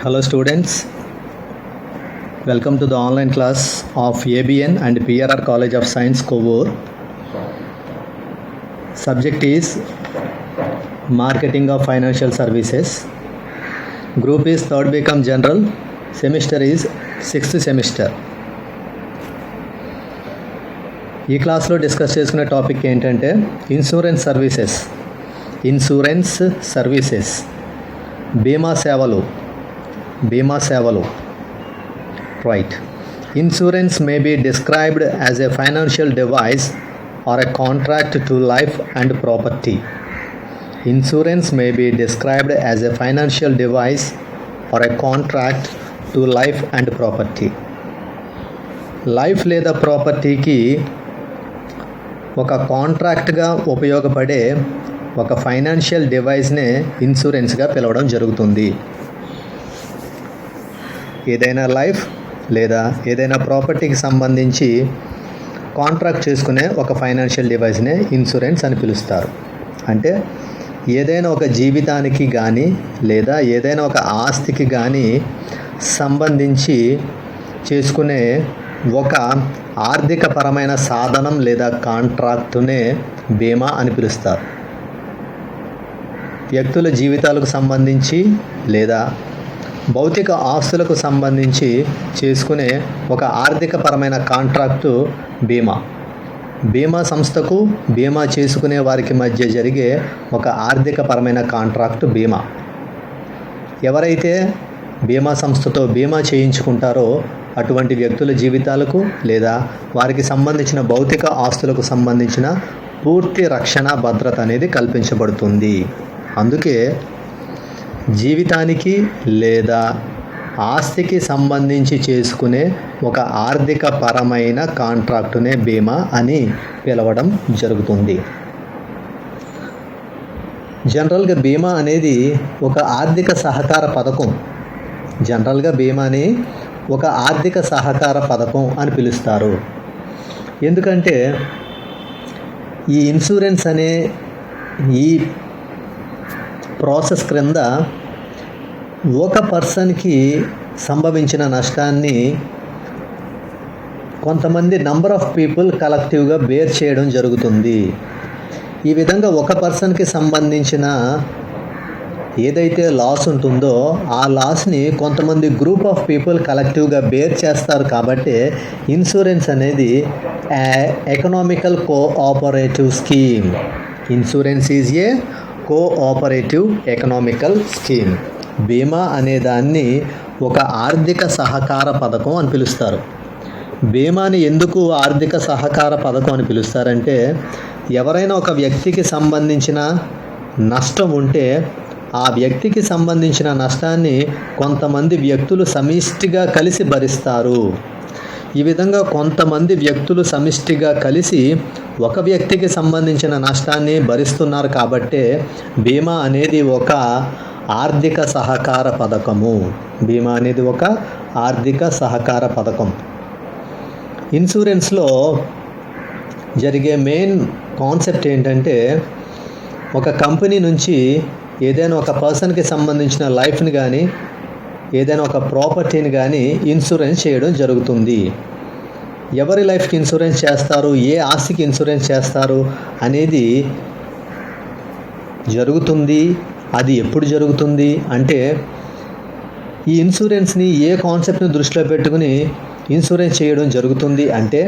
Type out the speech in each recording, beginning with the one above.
Hello students, welcome to the online class of ABN and PRR College of Science Kovur. Subject is Marketing of Financial Services. Group is 3rd BCom General. Semester is 6th semester. ఈ క్లాస్లో discuss చేసుకునే topic ఏంటంటే insurance services బీమా సేవలు right. Insurance may be described as a financial device or a contract to life and property. Insurance may be described as a financial device or a contract to life and property. Life లేదా ప్రాపర్టీకి ఒక కాంట్రాక్ట్గా ఉపయోగపడే ఒక financial డివైస్నే ఇన్సూరెన్స్గా పిలవడం జరుగుతుంది. ఏదైనా life లేదా ఏదైనా ప్రాపర్టీకి సంబంధించి కాంట్రాక్ట్ చేసుకునే ఒక ఫైనాన్షియల్ డివైస్నే ఇన్సూరెన్స్ అని పిలుస్తారు. అంటే ఏదైనా ఒక జీవితానికి కానీ లేదా ఏదైనా ఒక ఆస్తికి కానీ సంబంధించి చేసుకునే ఒక ఆర్థికపరమైన సాధనం లేదా కాంట్రాక్టునే బీమా అని పిలుస్తారు. వ్యక్తుల జీవితాలకు సంబంధించి లేదా భౌతిక ఆస్తులకు సంబంధించి చేసుకునే ఒక ఆర్థికపరమైన కాంట్రాక్టు బీమా సంస్థకు బీమా చేసుకునే వారికి మధ్య జరిగే ఒక ఆర్థికపరమైన కాంట్రాక్టు బీమా. ఎవరైతే బీమా సంస్థతో బీమా చేయించుకుంటారో అటువంటి వ్యక్తుల జీవితాలకు లేదా వారికి సంబంధించిన భౌతిక ఆస్తులకు సంబంధించిన పూర్తి రక్షణ భద్రత అనేది కల్పించబడుతుంది. అందుకే జీవితానికి లేదా ఆస్తికి సంబంధించి చేసుకునే ఒక ఆర్థిక పరమైన కాంట్రాక్టునే బీమా అని పిలవడం జరుగుతుంది. జనరల్గా బీమా అనేది ఒక ఆర్థిక సహకార పథకం అని పిలుస్తారు. ఎందుకంటే ఈ ఇన్సూరెన్స్ అనే ఈ ప్రాసెస్ క్రింద ఒక పర్సన్కి సంభవించిన నష్టాన్ని కొంతమంది నంబర్ ఆఫ్ పీపుల్ కలెక్టివ్గా బేర్ చేయడం జరుగుతుంది. ఈ విధంగా ఒక పర్సన్కి సంబంధించిన ఏదైతే లాస్ ఉంటుందో ఆ లాస్ని కొంతమంది గ్రూప్ ఆఫ్ పీపుల్ కలెక్టివ్గా బేర్ చేస్తారు. కాబట్టి ఇన్సూరెన్స్ అనేది economical cooperative scheme. Insurance is a cooperative economical scheme. బీమా అనే దాన్ని ఒక ఆర్థిక సహకార పథకం అని పిలుస్తారు. బీమాని ఎందుకు ఆర్థిక సహకార పథకం అని పిలుస్తారంటే ఎవరైనా ఒక వ్యక్తికి సంబంధించిన నష్టం ఉంటే ఆ వ్యక్తికి సంబంధించిన నష్టాన్ని కొంతమంది వ్యక్తులు సమిష్టిగా కలిసి భరిస్తారు. ఈ విధంగా కొంతమంది వ్యక్తులు సమిష్టిగా కలిసి ఒక వ్యక్తికి సంబంధించిన నష్టాన్ని భరిస్తున్నారు. కాబట్టే బీమా అనేది ఒక ఆర్థిక సహకార పథకం. ఇన్సూరెన్స్లో జరిగే మెయిన్ కాన్సెప్ట్ ఏంటంటే ఒక కంపెనీ నుంచి ఏదైనా ఒక పర్సన్కి సంబంధించిన లైఫ్ని కానీ ఏదైనా ఒక ప్రాపర్టీని కానీ ఇన్సూరెన్స్ చేయడం జరుగుతుంది. ఎవరి లైఫ్కి ఇన్సూరెన్స్ చేస్తారు, ఏ ఆస్తికి ఇన్సూరెన్స్ చేస్తారు అనేది జరుగుతుంది. అది ఎప్పుడు జరుగుతుంది అంటే ఈ ఇన్సూరెన్స్ని ఏ కాన్సెప్ట్ని దృష్టిలో పెట్టుకుని ఇన్సూరెన్స్ చేయడం జరుగుతుంది అంటే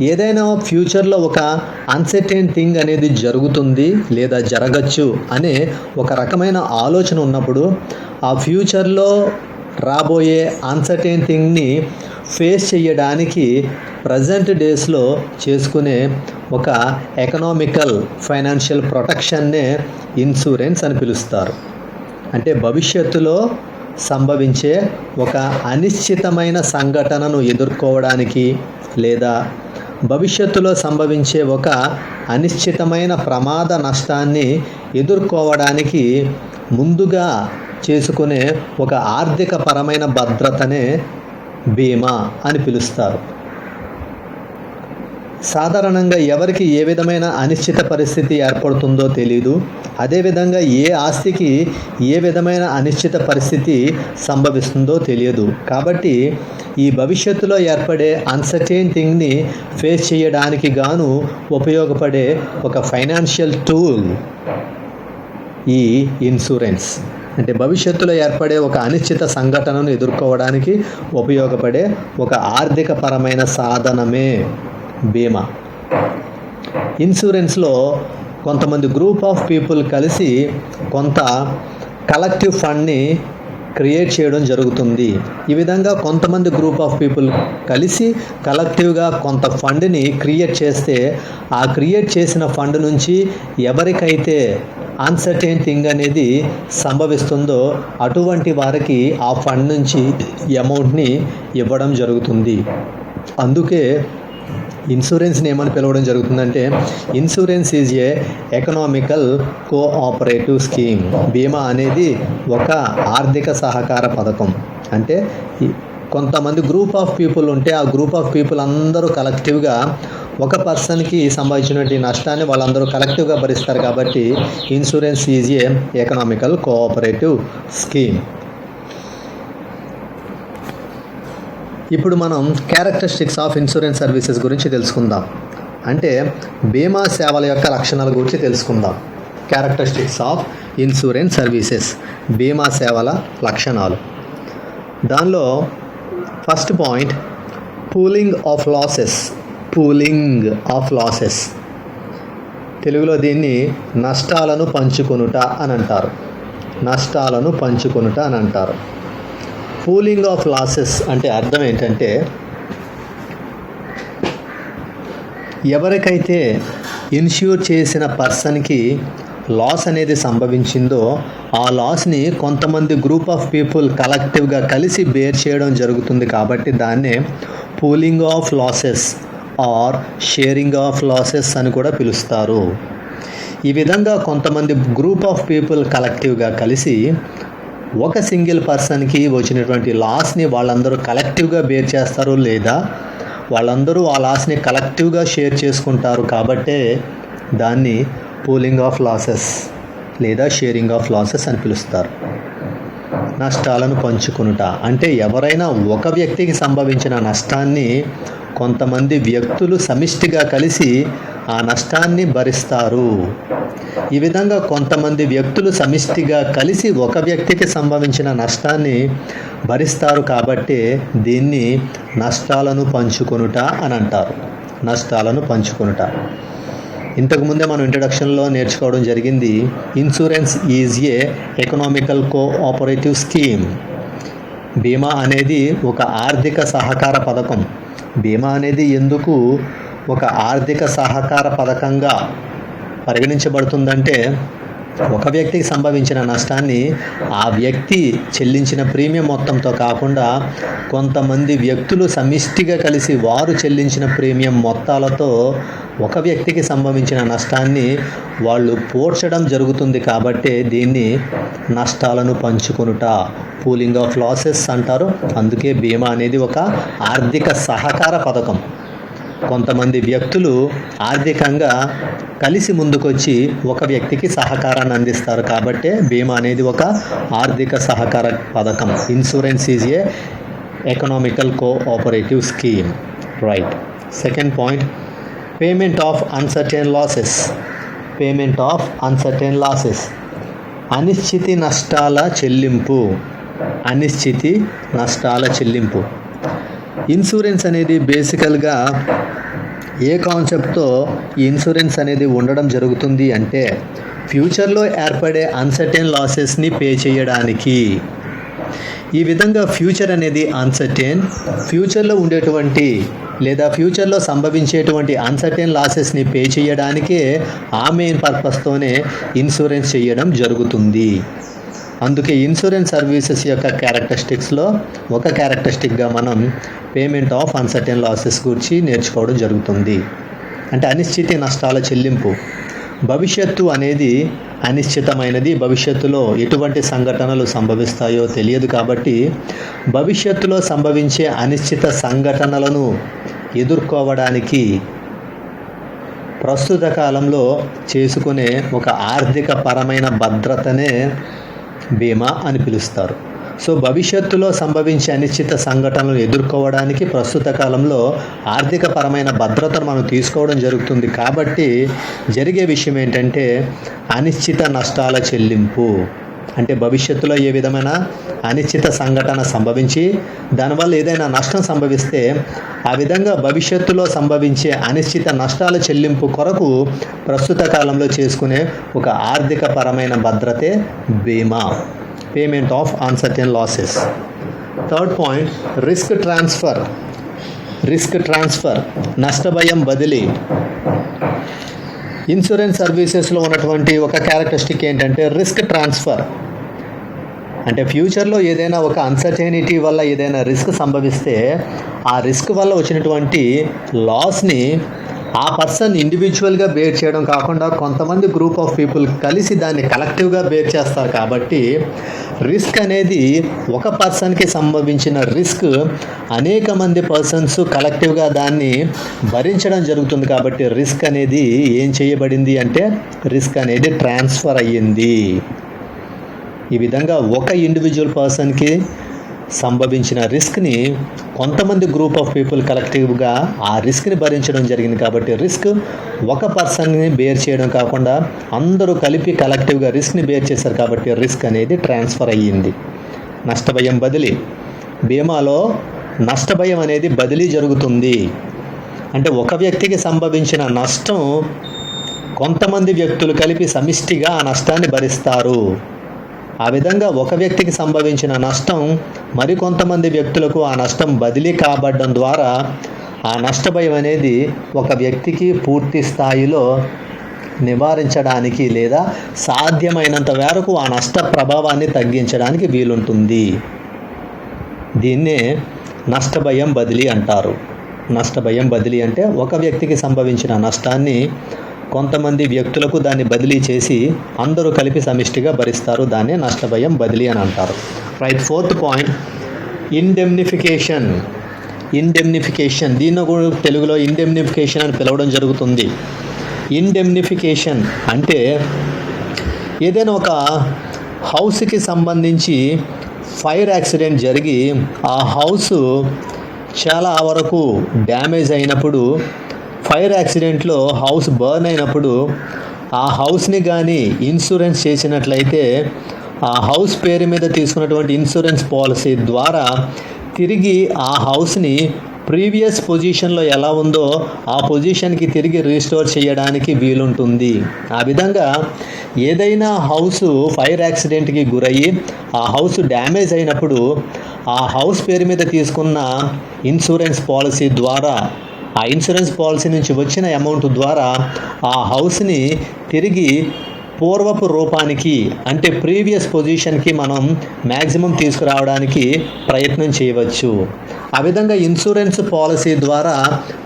ఏదైనా ఫ్యూచర్లో ఒక అన్సర్టైన్ థింగ్ అనేది జరుగుతుంది లేదా జరగచ్చు అనే ఒక రకమైన ఆలోచన ఉన్నప్పుడు ఆ ఫ్యూచర్లో రాబోయే అన్సర్టైన్ థింగ్ని ఫేస్ చేయడానికి ప్రజెంట్ డేస్లో చేసుకునే ఒక ఎకనామికల్ ఫైనాన్షియల్ ప్రొటెక్షన్నే ఇన్సూరెన్స్ అని పిలుస్తారు. అంటే భవిష్యత్తులో సంభవించే ఒక అనిశ్చితమైన సంఘటనను ఎదుర్కోవడానికి లేదా భవిష్యత్తులో సంభవించే ఒక అనిశ్చితమైన ప్రమాద నష్టాన్ని ఎదుర్కోవడానికి ముందుగా చేసుకునే ఒక ఆర్థిక పరమైన భద్రతనే బీమా అని పిలుస్తారు. సాధారణంగా ఎవరికి ఏ విధమైన అనిశ్చిత పరిస్థితి ఏర్పడుతుందో తెలియదు. అదేవిధంగా ఏ ఆస్తికి ఏ విధమైన అనిశ్చిత పరిస్థితి సంభవిస్తుందో తెలియదు. కాబట్టి ఈ భవిష్యత్తులో ఏర్పడే అన్సర్టైన్ థింగ్ని ఫేస్ చేయడానికి గాను ఉపయోగపడే ఒక ఫైనాన్షియల్ టూల్ ఈ ఇన్సూరెన్స్. అంటే భవిష్యత్తులో ఏర్పడే ఒక అనిశ్చిత సంఘటనను ఎదుర్కోవడానికి ఉపయోగపడే ఒక ఆర్థికపరమైన సాధనమే బీమా. ఇన్సూరెన్స్లో కొంతమంది గ్రూప్ ఆఫ్ పీపుల్ కలిసి కొంత కలెక్టివ్ ఫండ్ని క్రియేట్ చేయడం జరుగుతుంది. ఈ విధంగా కొంతమంది గ్రూప్ ఆఫ్ పీపుల్ కలిసి కలెక్టివ్గా కొంత ఫండ్ని క్రియేట్ చేస్తే ఆ క్రియేట్ చేసిన ఫండ్ నుంచి ఎవరికైతే అన్సర్టైన్ థింగ్ అనేది సంభవిస్తుందో అటువంటి వారికి ఆ ఫండ్ నుంచి అమౌంట్ని ఇవ్వడం జరుగుతుంది. అందుకే ఇన్సూరెన్స్ని ఏమని పిలవడం జరుగుతుందంటే insurance is a economical cooperative scheme. బీమా అనేది ఒక ఆర్థిక సహకార పథకం. అంటే కొంతమంది గ్రూప్ ఆఫ్ పీపుల్ ఉంటే ఆ గ్రూప్ ఆఫ్ పీపుల్ అందరూ కలెక్టివ్గా ఒక పర్సన్కి సంబంధించినటువంటి నష్టాన్ని వాళ్ళందరూ కలెక్టివ్గా భరిస్తారు. కాబట్టి insurance is a economical cooperative scheme. ఇప్పుడు మనం క్యారెక్టరిస్టిక్స్ ఆఫ్ ఇన్సూరెన్స్ సర్వీసెస్ గురించి తెలుసుకుందాం. అంటే బీమా సేవల యొక్క లక్షణాల గురించి తెలుసుకుందాం. క్యారెక్టరిస్టిక్స్ ఆఫ్ ఇన్సూరెన్స్ సర్వీసెస్, బీమా సేవల లక్షణాలు. దానిలో first point pooling of losses. Pooling of losses, తెలుగులో దీన్ని నష్టాలను పంచుకొనుట అని అంటారు. నష్టాలను పంచుకొనుట అని అంటారు. పూలింగ్ ఆఫ్ లాసెస్ అంటే అర్థం ఏంటంటే ఎవరికైతే ఇన్ష్యూర్ చేసిన పర్సన్కి లాస్ అనేది సంభవించిందో ఆ లాస్ని కొంతమంది గ్రూప్ ఆఫ్ పీపుల్ కలెక్టివ్గా కలిసి బేర్ చేయడం జరుగుతుంది. కాబట్టి దాన్నే pooling of losses or sharing of losses అని కూడా పిలుస్తారు. ఈ విధంగా కొంతమంది గ్రూప్ ఆఫ్ పీపుల్ కలెక్టివ్గా కలిసి ఒక సింగిల్ పర్సన్కి వచ్చినటువంటి లాస్ని వాళ్ళందరూ కలెక్టివ్గా బేర్ చేస్తారు, లేదా వాళ్ళందరూ ఆ లాస్ని కలెక్టివ్గా షేర్ చేసుకుంటారు. కాబట్టే దాన్ని పూలింగ్ ఆఫ్ లాసెస్ లేదా షేరింగ్ ఆఫ్ లాసెస్ అని పిలుస్తారు. నష్టాలను పంచుకొనుట అంటే ఎవరైనా ఒక వ్యక్తికి సంభవించిన నష్టాన్ని కొంతమంది వ్యక్తులు సమిష్టిగా కలిసి ఆ నష్టాన్ని భరిస్తారు. ఈ విధంగా కొంతమంది వ్యక్తులు సమిష్టిగా కలిసి ఒక వ్యక్తికి సంభవించిన నష్టాన్ని భరిస్తారు. కాబట్టి దీన్ని నష్టాలను పంచుకొనుట అని అంటారు. నష్టాలను పంచుకొనుట. ఇంతకుముందే మనం ఇంట్రడక్షన్లో నేర్చుకోవడం జరిగింది. Insurance is a economical cooperative scheme. బీమా అనేది ఒక ఆర్థిక సహకార పథకం. బీమా అనేది ఎందుకు ఒక ఆర్థిక సహకార పథకంగా పరిగణించబడుతుందంటే ఒక వ్యక్తికి సంభవించిన నష్టాన్ని ఆ వ్యక్తి చెల్లించిన ప్రీమియం మొత్తంతో కాకుండా కొంతమంది వ్యక్తులు సమిష్టిగా కలిసి వారు చెల్లించిన ప్రీమియం మొత్తాలతో ఒక వ్యక్తికి సంభవించిన నష్టాన్ని వాళ్ళు పోడ్చడం జరుగుతుంది. కాబట్టి దీన్ని నష్టాలను పంచుకొనుట, పూలింగ్ ఆఫ్ లాసెస్ అంటారు. అందుకే బీమా అనేది ఒక ఆర్థిక సహకార పథకం. కొంతమంది వ్యక్తులు ఆర్థికంగా కలిసి ముందుకొచ్చి ఒక వ్యక్తికి సహకారాన్ని అందిస్తారు. కాబట్టి బీమా అనేది ఒక ఆర్థిక సహకార పథకం. Insurance is a economical cooperative scheme. Right. Second point payment of uncertain losses. Payment of uncertain losses అనిశ్చితి నష్టాల చెల్లింపు. అనిశ్చితి నష్టాల చెల్లింపు. ఇన్సూరెన్స్ అనేది బేసికల్గా ఏ కాన్సెప్ట్తో ఈ ఇన్సూరెన్స్ అనేది ఉండడం జరుగుతుంది అంటే ఫ్యూచర్లో ఏర్పడే అన్సర్టైన్ లాసెస్ని పే చేయడానికి. ఈ విధంగా ఫ్యూచర్ అనేది అన్సర్టైన్, ఫ్యూచర్లో ఉండేటువంటి లేదా ఫ్యూచర్లో సంభవించేటువంటి అన్సర్టైన్ లాసెస్ని పే చేయడానికే ఆ మెయిన్ పర్పస్తోనే ఇన్సూరెన్స్ చేయడం జరుగుతుంది. అందుకే ఇన్సూరెన్స్ సర్వీసెస్ యొక్క క్యారెక్టరిస్టిక్స్లో ఒక క్యారెక్టరిస్టిక్గా మనం పేమెంట్ ఆఫ్ అన్సర్టైన్ లాసెస్ గురించి నేర్చుకోవడం జరుగుతుంది. అంటే అనిశ్చిత నష్టాల చెల్లింపు. భవిష్యత్తు అనేది అనిశ్చితమైనది. భవిష్యత్తులో ఎటువంటి సంఘటనలు సంభవిస్తాయో తెలియదు. కాబట్టి భవిష్యత్తులో సంభవించే అనిశ్చిత సంఘటనలను ఎదుర్కోవడానికి ప్రస్తుత కాలంలో చేసుకునే ఒక ఆర్థిక పరమైన భద్రతనే బీమా అని పిలుస్తారు. సో భవిష్యత్తులో సంభవించే అనిశ్చిత సంఘటనలు ఎదుర్కోవడానికి ప్రస్తుత కాలంలో ఆర్థిక పరమైన భద్రతను మనం తీసుకోవడం జరుగుతుంది. కాబట్టి జరిగే విషయం ఏంటంటే అనిశ్చిత నష్టాల చెల్లింపు. అంటే భవిష్యత్తులో ఏ విధమైన అనిశ్చిత సంఘటన సంభవించి దానివల్ల ఏదైనా నష్టం సంభవిస్తే ఆ విధంగా భవిష్యత్తులో సంభవించే అనిశ్చిత నష్టాల చెల్లింపు కొరకు ప్రస్తుత కాలంలో చేసుకునే ఒక ఆర్థిక పరమైన భద్రతే బీమా, payment of uncertain losses. Third point, risk transfer, నష్టభయం బదిలీ. ఇన్సూరెన్స్ సర్వీసెస్లో ఉన్నటువంటి ఒక క్యారెక్టరిస్టిక్ ఏంటంటే రిస్క్ ట్రాన్స్ఫర్. అంటే ఫ్యూచర్లో ఏదైనా ఒక అన్సర్టెనిటీ వల్ల ఏదైనా రిస్క్ సంభవిస్తే ఆ రిస్క్ వల్ల వచ్చినటువంటి లాస్ని ఆ పర్సన్ ఇండివిజువల్గా బేర్ చేయడం కాకుండా కొంతమంది గ్రూప్ ఆఫ్ పీపుల్ కలిసి దాన్ని కలెక్టివ్గా బేర్ చేస్తారు. కాబట్టి రిస్క్ అనేది ఒక పర్సన్కి సంభవించిన రిస్క్ అనేక మంది పర్సన్స్ కలెక్టివ్గా దాన్ని భరించడం జరుగుతుంది. కాబట్టి రిస్క్ అనేది ఏం చేయబడింది అంటే రిస్క్ అనేది ట్రాన్స్ఫర్ అయ్యింది. ఈ విధంగా ఒక ఇండివిజువల్ పర్సన్కి సంభవించిన రిస్క్ని కొంతమంది గ్రూప్ ఆఫ్ పీపుల్ కలెక్టివ్గా ఆ రిస్క్ని భరించడం జరిగింది. కాబట్టి రిస్క్ ఒక పర్సన్ని బేర్ చేయడం కాకుండా అందరూ కలిపి కలెక్టివ్గా రిస్క్ని బేర్ చేశారు. కాబట్టి రిస్క్ అనేది ట్రాన్స్ఫర్ అయ్యింది. నష్టభయం బదిలీ. బీమాలో నష్టభయం అనేది బదిలీ జరుగుతుంది. అంటే ఒక వ్యక్తికి సంభవించిన నష్టం కొంతమంది వ్యక్తులు కలిపి సమిష్టిగా ఆ నష్టాన్ని భరిస్తారు. ఆ విధంగా ఒక వ్యక్తికి సంభవించిన నష్టం మరికొంతమంది వ్యక్తులకు ఆ నష్టం బదిలీ కాబడడం ద్వారా ఆ నష్టభయం అనేది ఒక వ్యక్తికి పూర్తి స్థాయిలో నివారించడానికి లేదా సాధ్యమైనంత మేరకు ఆ నష్ట ప్రభావాన్ని తగ్గించడానికి వీలుంటుంది. దీన్నే నష్టభయం బదిలీ అంటారు. నష్టభయం బదిలీ అంటే ఒక వ్యక్తికి సంభవించిన నష్టాన్ని కొంతమంది వ్యక్తులకు దాన్ని బదిలీ చేసి అందరూ కలిపి సమిష్టిగా భరిస్తారు. దాన్నే నష్టభయం బదిలీ అని అంటారు. రైట్. Fourth point, indemnification. దీన్ని కూడా తెలుగులో ఇండెమ్నిఫికేషన్ అని పిలవడం జరుగుతుంది. ఇండెమ్నిఫికేషన్ అంటే ఏదైనా ఒక హౌస్కి సంబంధించి ఫైర్ యాక్సిడెంట్ జరిగి ఆ హౌస్ చాలా వరకు డ్యామేజ్ అయినప్పుడు, ఫైర్ యాక్సిడెంట్లో హౌస్ బర్న్ అయినప్పుడు ఆ హౌస్ని కానీ ఇన్సూరెన్స్ చేసినట్లయితే ఆ హౌస్ పేరు మీద తీసుకున్నటువంటి ఇన్సూరెన్స్ పాలసీ ద్వారా తిరిగి ఆ హౌస్ని ప్రీవియస్ పొజిషన్లో ఎలా ఉందో ఆ పొజిషన్కి తిరిగి రీస్టోర్ చేయడానికి వీలుంటుంది. ఆ విధంగా ఏదైనా హౌస్ ఫైర్ యాక్సిడెంట్కి గురయ్యి ఆ హౌస్ డ్యామేజ్ అయినప్పుడు ఆ హౌస్ పేరు మీద తీసుకున్న ఇన్సూరెన్స్ పాలసీ ద్వారా ఆ ఇన్సూరెన్స్ పాలసీ నుంచి వచ్చిన అమౌంట్ ద్వారా ఆ హౌస్ని తిరిగి పూర్వపు రూపానికి అంటే ప్రీవియస్ పొజిషన్కి మనం మ్యాక్సిమం తీసుకురావడానికి ప్రయత్నం చేయవచ్చు. ఆ విధంగా ఇన్సూరెన్స్ పాలసీ ద్వారా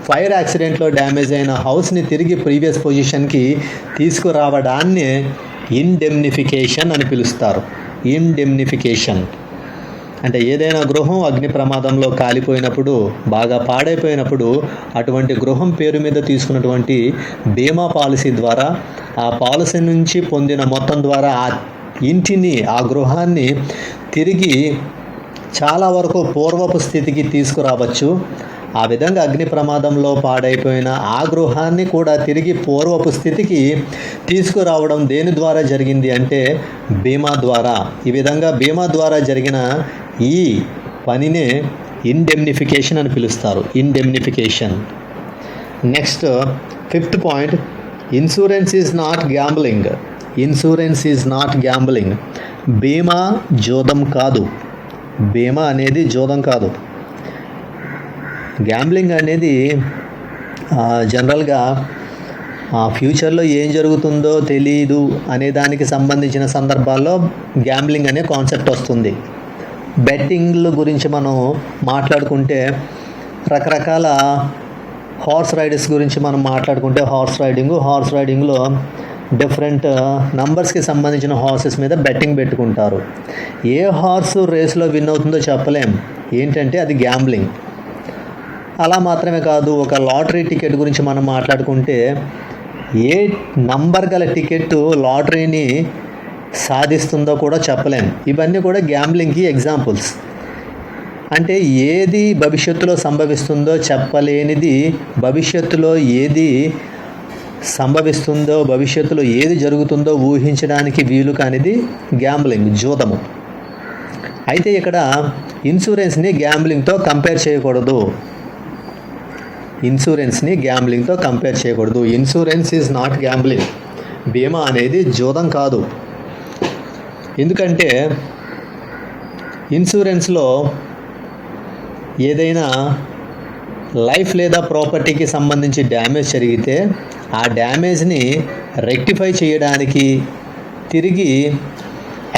ఫైర్ యాక్సిడెంట్లో డ్యామేజ్ అయిన హౌస్ని తిరిగి ప్రీవియస్ పొజిషన్కి తీసుకురావడాన్ని ఇండెమ్నిఫికేషన్ అని పిలుస్తారు. ఇండెమ్నిఫికేషన్ అంటే ఏదైనా గృహం అగ్ని ప్రమాదంలో కాలిపోయినప్పుడు, బాగా పాడైపోయినప్పుడు అటువంటి గృహం పేరు మీద తీసుకున్నటువంటి బీమా పాలసీ ద్వారా ఆ పాలసీ నుంచి పొందిన మొత్తం ద్వారా ఆ ఇంటిని, ఆ గృహాన్ని తిరిగి చాలా వరకు పూర్వపు స్థితికి తీసుకురావచ్చు. ఆ విధంగా అగ్ని ప్రమాదంలో పాడైపోయిన ఆ గృహాన్ని కూడా తిరిగి పూర్వపు స్థితికి తీసుకురావడం దేని ద్వారా జరిగింది అంటే బీమా ద్వారా. ఈ విధంగా బీమా ద్వారా జరిగిన ఈ పనినే ఇండెమ్నిఫికేషన్ అని పిలుస్తారు. Indemnification. Next, fifth point, insurance is not gambling. బీమా జోదం కాదు. బీమా అనేది జోదం కాదు. గ్యాంబ్లింగ్ అనేది జనరల్గా ఫ్యూచర్లో ఏం జరుగుతుందో తెలీదు అనే దానికి సంబంధించిన సందర్భాల్లో గ్యాంబ్లింగ్ అనే కాన్సెప్ట్ వస్తుంది. బెట్టింగ్ల గురించి మనం మాట్లాడుకుంటే రకరకాల హార్స్ రైడర్స్ గురించి మనం మాట్లాడుకుంటే హార్స్ రైడింగ్లో డిఫరెంట్ నంబర్స్కి సంబంధించిన హార్సెస్ మీద బెట్టింగ్ పెట్టుకుంటారు. ఏ హార్స్ రేస్లో విన్ అవుతుందో చెప్పలేం. ఏంటంటే అది గ్యాంబ్లింగ్. అలా మాత్రమే కాదు, ఒక లాటరీ టికెట్ గురించి మనం మాట్లాడుకుంటే ఏ నంబర్ గల టికెట్ లాటరీని సాధిస్తుందో కూడా చెప్పలేం. ఇవన్నీ కూడా గ్యాంబ్లింగ్కి ఎగ్జాంపుల్స్. అంటే ఏది భవిష్యత్తులో సంభవిస్తుందో చెప్పలేనిది, భవిష్యత్తులో ఏది సంభవిస్తుందో, భవిష్యత్తులో ఏది జరుగుతుందో ఊహించడానికి వీలు కానిది గ్యాంబ్లింగ్, జూదము. అయితే ఇక్కడ ఇన్సూరెన్స్ని గ్యాంబ్లింగ్తో కంపేర్ చేయకూడదు. ఇన్సూరెన్స్ని గ్యాంబ్లింగ్తో కంపేర్ చేయకూడదు. Insurance is not gambling. బీమా అనేది జూదం కాదు. ఎందుకంటే ఇన్సూరెన్స్లో ఏదైనా లైఫ్ లేదా ప్రాపర్టీకి సంబంధించి డ్యామేజ్ జరిగితే ఆ డ్యామేజ్ని రెక్టిఫై చేయడానికి, తిరిగి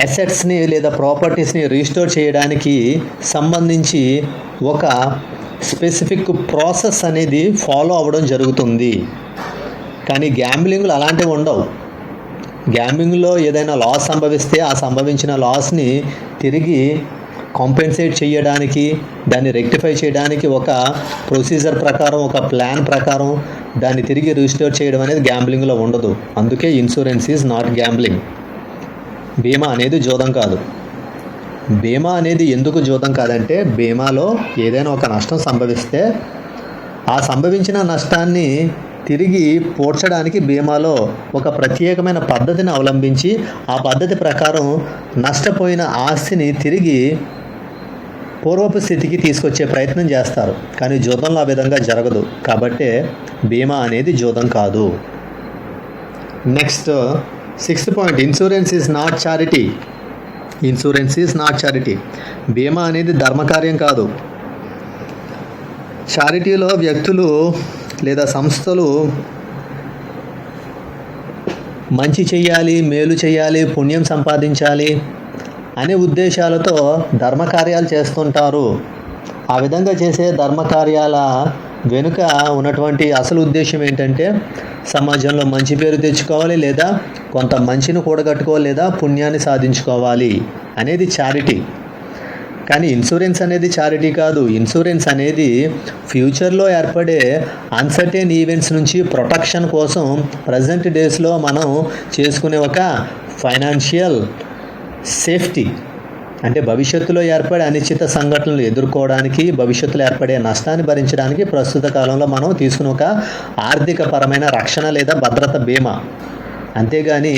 అసెట్స్ని లేదా ప్రాపర్టీస్ని రీస్టోర్ చేయడానికి సంబంధించి ఒక స్పెసిఫిక్ ప్రాసెస్ అనేది ఫాలో అవ్వడం జరుగుతుంది. కానీ గ్యాంబ్లింగ్లో అలాంటివి ఉండవు. గ్యాంబ్లింగ్లో ఏదైనా లాస్ సంభవిస్తే ఆ సంభవించిన లాస్ని తిరిగి కాంపెన్సేట్ చేయడానికి, దాన్ని రెక్టిఫై చేయడానికి ఒక ప్రొసీజర్ ప్రకారం, ఒక ప్లాన్ ప్రకారం దాన్ని తిరిగి రీస్టోర్ చేయడం అనేది గ్యాంబ్లింగ్లో ఉండదు. అందుకే ఇన్సూరెన్స్ ఈజ్ నాట్ గ్యాంబ్లింగ్. బీమా అనేది జూదం కాదు. బీమా అనేది ఎందుకు జూదం కాదంటే, బీమాలో ఏదైనా ఒక నష్టం సంభవిస్తే ఆ సంభవించిన నష్టాన్ని తిరిగి పూడ్చడానికి బీమాలో ఒక ప్రత్యేకమైన పద్ధతిని అవలంబించి ఆ పద్ధతి ప్రకారం నష్టపోయిన ఆస్తిని తిరిగి పూర్వపు స్థితికి తీసుకొచ్చే ప్రయత్నం చేస్తారు. కానీ జూదంలో ఆ విధంగా జరగదు. కాబట్టే బీమా అనేది జూదం కాదు. Next 6th point, insurance is not charity. Insurance is not charity. బీమా అనేది ధర్మకార్యం కాదు. చారిటీలో వ్యక్తులు లేదా సంస్థలు మంచి చేయాలి, మేలు చేయాలి, పుణ్యం సంపాదించాలి అనే ఉద్దేశాలతో ధర్మకార్యాలు చేస్తుంటారు. ఆ విధంగా చేసే ధర్మకార్యాల వెనుక ఉన్నటువంటి అసలు ఉద్దేశం ఏంటంటే సమాజంలో మంచి పేరు తెచ్చుకోవాలి, లేదా కొంత మంచిని కూడగట్టుకోవాలి, లేదా పుణ్యాన్ని సాధించుకోవాలి అనేది చారిటీ. కానీ ఇన్సూరెన్స్ అనేది చారిటీ కాదు. ఇన్సూరెన్స్ అనేది ఫ్యూచర్లో ఏర్పడే అన్సర్టెన్ ఈవెంట్స్ నుంచి ప్రొటెక్షన్ కోసం ప్రజెంట్ డేస్లో మనం చేసుకునే ఒక ఫైనాన్షియల్ సేఫ్టీ. అంటే భవిష్యత్తులో ఏర్పడే అనిశ్చిత సంఘటనలు ఎదుర్కోవడానికి, భవిష్యత్తులో ఏర్పడే నష్టాన్ని భరించడానికి ప్రస్తుత కాలంలో మనం తీసుకునే ఒక ఆర్థిక పరమైన రక్షణ లేదా భద్రత బీమా. అంతేగాని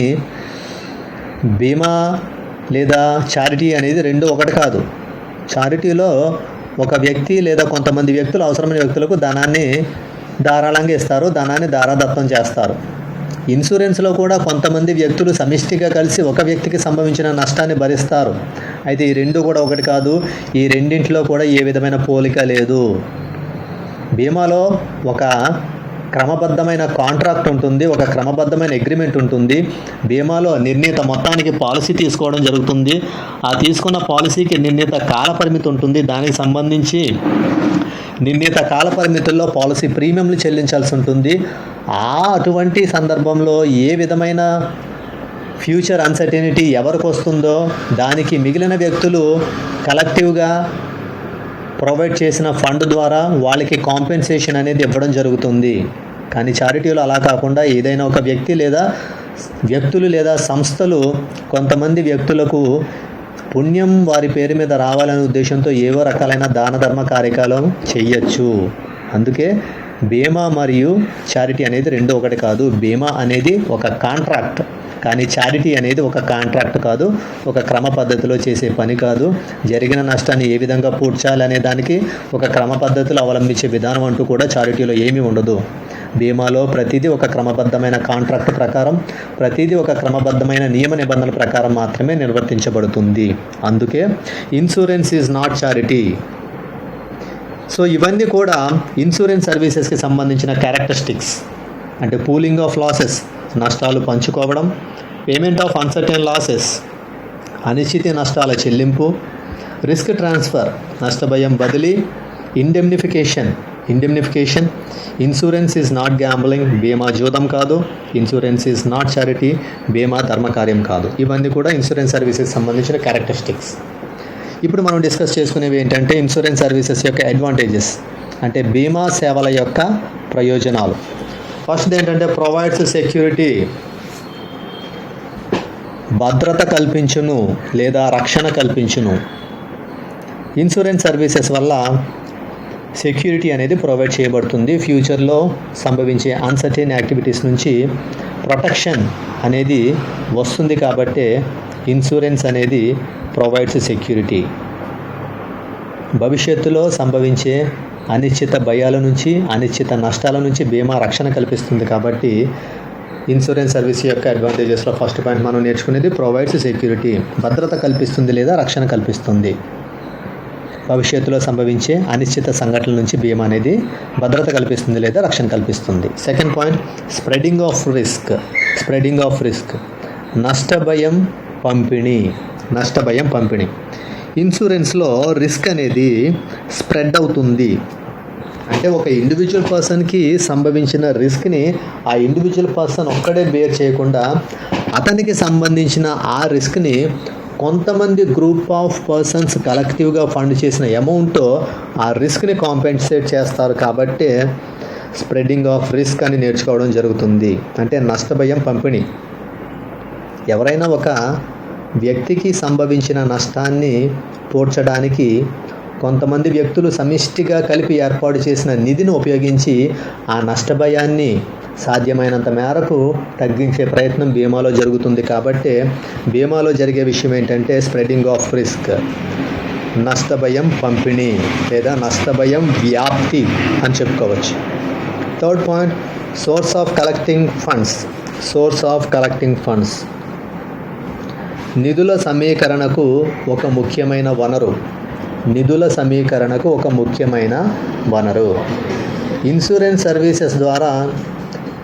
బీమా లేదా చారిటీ అనేది రెండు ఒకటి కాదు. చారిటీలో ఒక వ్యక్తి లేదా కొంతమంది వ్యక్తులు అవసరమైన వ్యక్తులకు ధనాన్ని ధారాళంగా ఇస్తారు, ధనాన్ని ధారాదత్తం చేస్తారు. ఇన్సూరెన్స్లో కూడా కొంతమంది వ్యక్తులు సమిష్టిగా కలిసి ఒక వ్యక్తికి సంభవించిన నష్టాన్ని భరిస్తారు. అయితే ఈ రెండు కూడా ఒకటి కాదు. ఈ రెండింటిలో కూడా ఏ విధమైన పోలిక లేదు. బీమాలో ఒక క్రమబద్ధమైన కాంట్రాక్ట్ ఉంటుంది, ఒక క్రమబద్ధమైన అగ్రిమెంట్ ఉంటుంది. బీమాలో నిర్ణీత మొత్తానికి పాలసీ తీసుకోవడం జరుగుతుంది. ఆ తీసుకున్న పాలసీకి నిర్ణీత కాల పరిమితి ఉంటుంది. దానికి సంబంధించి నిర్ణీత కాల పరిమితుల్లో పాలసీ ప్రీమియంలు చెల్లించాల్సి ఉంటుంది. అటువంటి సందర్భంలో ఏ విధమైన ఫ్యూచర్ అన్సర్టెనిటీ ఎవరికి వస్తుందో దానికి మిగిలిన వ్యక్తులు కలెక్టివ్గా ప్రొవైడ్ చేసిన ఫండ్ ద్వారా వాళ్ళకి కాంపెన్సేషన్ అనేది ఇవ్వడం జరుగుతుంది. కానీ చారిటీలో అలా కాకుండా ఏదైనా ఒక వ్యక్తి లేదా వ్యక్తులు లేదా సంస్థలు కొంతమంది వ్యక్తులకు పుణ్యం వారి పేరు మీద రావాలనే ఉద్దేశంతో ఏవో రకాలైన దాన ధర్మ కార్యక్రమాలు చేయొచ్చు. అందుకే బీమా మరియు చారిటీ అనేది రెండు ఒకటి కాదు. బీమా అనేది ఒక కాంట్రాక్ట్, కానీ చారిటీ అనేది ఒక కాంట్రాక్ట్ కాదు, ఒక క్రమ పద్ధతిలో చేసే పని కాదు. జరిగిన నష్టాన్ని ఏ విధంగా పూడ్చాలి అనే దానికి ఒక క్రమ పద్ధతిలో అవలంబించే విధానం అంటూ కూడా చారిటీలో ఏమీ ఉండదు. బీమాలో ప్రతిదీ ఒక క్రమబద్ధమైన కాంట్రాక్ట్ ప్రకారం, ప్రతిదీ ఒక క్రమబద్ధమైన నియమ నిబంధనల ప్రకారం మాత్రమే నిర్వర్తించబడుతుంది. అందుకే insurance is not charity. So ఇవన్నీ కూడా ఇన్సూరెన్స్ సర్వీసెస్కి సంబంధించిన క్యారెక్టరిస్టిక్స్. అంటే పూలింగ్ ఆఫ్ లాసెస్, నష్టాలు పంచుకోవడం, పేమెంట్ ఆఫ్ అన్సర్టెన్ లాసెస్, అనిశ్చిత నష్టాల చెల్లింపు, రిస్క్ ట్రాన్స్ఫర్, నష్టభయం బదిలీ, indemnification. Insurance is not gambling. బీమా జూదం కాదు. Insurance is not charity. బీమా ధర్మకార్యం కాదు. ఇవన్నీ కూడా ఇన్సూరెన్స్ సర్వీసెస్ సంబంధించిన క్యారెక్టరిస్టిక్స్. ఇప్పుడు మనం డిస్కస్ చేసుకునేవి ఏంటంటే ఇన్సూరెన్స్ సర్వీసెస్ యొక్క అడ్వాంటేజెస్, అంటే బీమా సేవల యొక్క ప్రయోజనాలు. ఫస్ట్ ఏంటంటే ప్రొవైడ్స్ సెక్యూరిటీ, భద్రత కల్పించును లేదా రక్షణ కల్పించును. ఇన్సూరెన్స్ సర్వీసెస్ వల్ల సెక్యూరిటీ అనేది ప్రొవైడ్ చేయబడుతుంది. ఫ్యూచర్లో సంభవించే అన్సర్టైన్ యాక్టివిటీస్ నుంచి ప్రొటెక్షన్ అనేది వస్తుంది కాబట్టి ఇన్సూరెన్స్ అనేది ప్రొవైడ్స్ సెక్యూరిటీ. భవిష్యత్తులో సంభవించే అనిశ్చిత భయాల నుంచి, అనిశ్చిత నష్టాల నుంచి బీమా రక్షణ కల్పిస్తుంది కాబట్టి ఇన్సూరెన్స్ సర్వీస్ యొక్క అడ్వాంటేజెస్లో ఫస్ట్ పాయింట్ మనం నేర్చుకునేది ప్రొవైడ్స్ సెక్యూరిటీ, భద్రత కల్పిస్తుంది లేదా రక్షణ కల్పిస్తుంది. భవిష్యత్తులో సంభవించే అనిశ్చిత సంఘటనల నుంచి బీమా అనేది భద్రత కల్పిస్తుంది లేదా రక్షణ కల్పిస్తుంది. Second point spreading of risk. Spreading of risk, నష్టభయం పంపిణీ. నష్టభయం పంపిణీ. ఇన్సూరెన్స్లో రిస్క్ అనేది స్ప్రెడ్ అవుతుంది. అంటే ఒక ఇండివిజువల్ పర్సన్కి సంభవించిన రిస్క్ని ఆ ఇండివిజువల్ పర్సన్ ఒక్కడే బేర్ చేయకుండా అతనికి సంబంధించిన ఆ రిస్క్ని కొంతమంది గ్రూప్ ఆఫ్ పర్సన్స్ కలెక్టివ్గా ఫండ్ చేసిన అమౌంట్తో ఆ రిస్క్ని కాంపెన్సేట్ చేస్తారు కాబట్టి స్ప్రెడింగ్ ఆఫ్ రిస్క్ అని నేర్చుకోవడం జరుగుతుంది. అంటే నష్టభయం పంపిణీ. ఎవరైనా ఒక వ్యక్తికి సంభవించిన నష్టాన్ని పూడ్చడానికి కొంతమంది వ్యక్తులు సమిష్టిగా కలిపి ఏర్పాటు చేసిన నిధిని ఉపయోగించి ఆ నష్టభయాన్ని సాధ్యమైనంత మేరకు తగ్గించే ప్రయత్నం బీమాలో జరుగుతుంది. కాబట్టి బీమాలో జరిగే విషయం ఏంటంటే స్ప్రెడింగ్ ఆఫ్ రిస్క్, నష్టభయం పంపిణీ లేదా నష్టభయం వ్యాప్తి అని చెప్పుకోవచ్చు. Third point source of collecting funds. Source of collecting funds, నిధుల సమీకరణకు ఒక ముఖ్యమైన వనరు. నిధుల సమీకరణకు ఒక ముఖ్యమైన వనరు. ఇన్సూరెన్స్ సర్వీసెస్ ద్వారా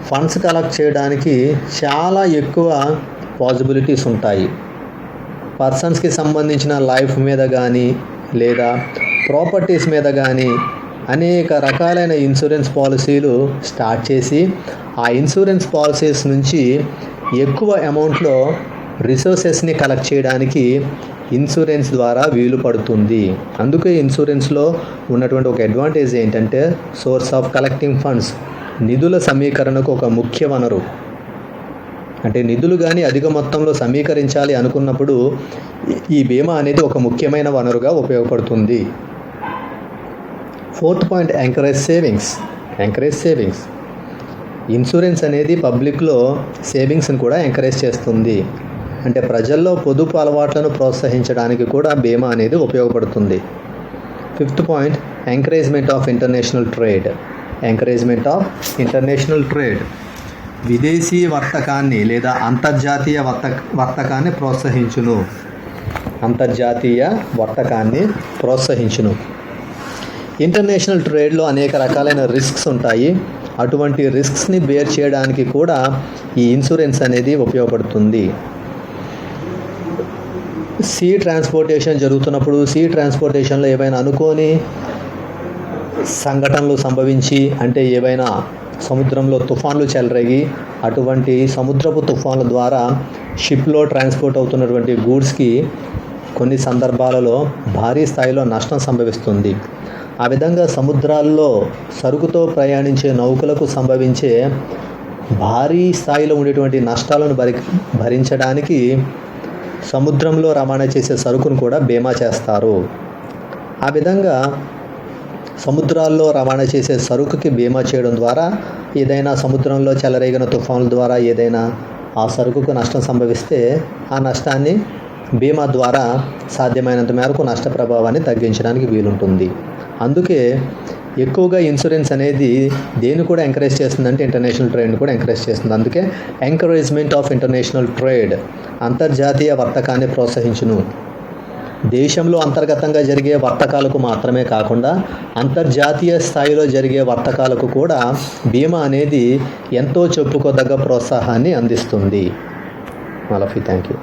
ఫండ్స్ కలెక్ట్ చేయడానికి చాలా ఎక్కువ పాసిబిలిటీస్ ఉంటాయి. పర్సన్స్కి సంబంధించిన లైఫ్ మీద కానీ లేదా ప్రాపర్టీస్ మీద కానీ అనేక రకాలైన ఇన్సూరెన్స్ పాలసీలు స్టార్ట్ చేసి ఆ ఇన్సూరెన్స్ పాలసీస్ నుంచి ఎక్కువ అమౌంట్లో రిసోర్సెస్ని కలెక్ట్ చేయడానికి ఇన్సూరెన్స్ ద్వారా వీలు పడుతుంది. అందుకే ఇన్సూరెన్స్లో ఉన్నటువంటి ఒక అడ్వాంటేజ్ ఏంటంటే సోర్స్ ఆఫ్ కలెక్టింగ్ ఫండ్స్, నిధుల సమీకరణకు ఒక ముఖ్య వనరు. అంటే నిధులు కానీ అధిక మొత్తంలో సమీకరించాలి అనుకున్నప్పుడు ఈ బీమా అనేది ఒక ముఖ్యమైన వనరుగా ఉపయోగపడుతుంది. Fourth point encourage savings. Encourage savings. Insurance అనేది పబ్లిక్లో సేవింగ్స్ని కూడా ఎంకరేజ్ చేస్తుంది. అంటే ప్రజల్లో పొదుపు అలవాట్లను ప్రోత్సహించడానికి కూడా బీమా అనేది ఉపయోగపడుతుంది. Fifth point encouragement of international trade. Encouragement of international trade, విదేశీ వర్తకాన్ని లేదా అంతర్జాతీయ వర్తకాన్ని ప్రోత్సహించును. అంతర్జాతీయ వర్తకాన్ని ప్రోత్సహించును. ఇంటర్నేషనల్ ట్రేడ్లో అనేక రకాలైన రిస్క్స్ ఉంటాయి. అటువంటి రిస్క్స్ని బేర్ చేయడానికి కూడా ఈ ఇన్సూరెన్స్ అనేది ఉపయోగపడుతుంది. సీ ట్రాన్స్పోర్టేషన్ జరుగుతున్నప్పుడు సీ ట్రాన్స్పోర్టేషన్లో ఏవైనా అనుకోని సంఘటనలు సంభవించి, అంటే ఏవైనా సముద్రంలో తుఫాన్లు చెలరేగి అటువంటి సముద్రపు తుఫాన్ల ద్వారా షిప్లో ట్రాన్స్పోర్ట్ అవుతున్నటువంటి గూడ్స్కి కొన్ని సందర్భాలలో భారీ స్థాయిలో నష్టం సంభవిస్తుంది. ఆ విధంగా సముద్రాల్లో సరుకుతో ప్రయాణించే నౌకలకు సంభవించే భారీ స్థాయిలో ఉండేటువంటి నష్టాలను భరించడానికి సముద్రంలో రవాణా చేసే సరుకును కూడా బీమా చేస్తారు. ఆ విధంగా సముద్రాల్లో రవాణా చేసే సరుకుకి బీమా చేయడం ద్వారా ఏదైనా సముద్రంలో చెలరేగిన తుఫానుల ద్వారా ఏదైనా ఆ సరుకుకు నష్టం సంభవిస్తే ఆ నష్టాన్ని బీమా ద్వారా సాధ్యమైనంత మేరకు నష్ట ప్రభావాన్ని తగ్గించడానికి వీలుంటుంది. అందుకే ఎక్కువగా ఇన్సూరెన్స్ అనేది దేన్ని కూడా ఎంకరేజ్ చేస్తుందంటే ఇంటర్నేషనల్ ట్రేడ్ని కూడా ఎంకరేజ్ చేస్తుంది. అందుకే ఎంకరేజ్మెంట్ ఆఫ్ ఇంటర్నేషనల్ ట్రేడ్, అంతర్జాతీయ వర్తకాన్ని ప్రోత్సహించును. దేశంలో అంతర్గతంగా జరిగే వర్తకాలకు మాత్రమే కాకుండా అంతర్జాతీయ స్థాయిలో జరిగే వర్తకాలకు కూడా బీమా అనేది ఎంతో చెప్పుకోదగ్గ ప్రోత్సాహాన్ని అందిస్తుంది. Thank you.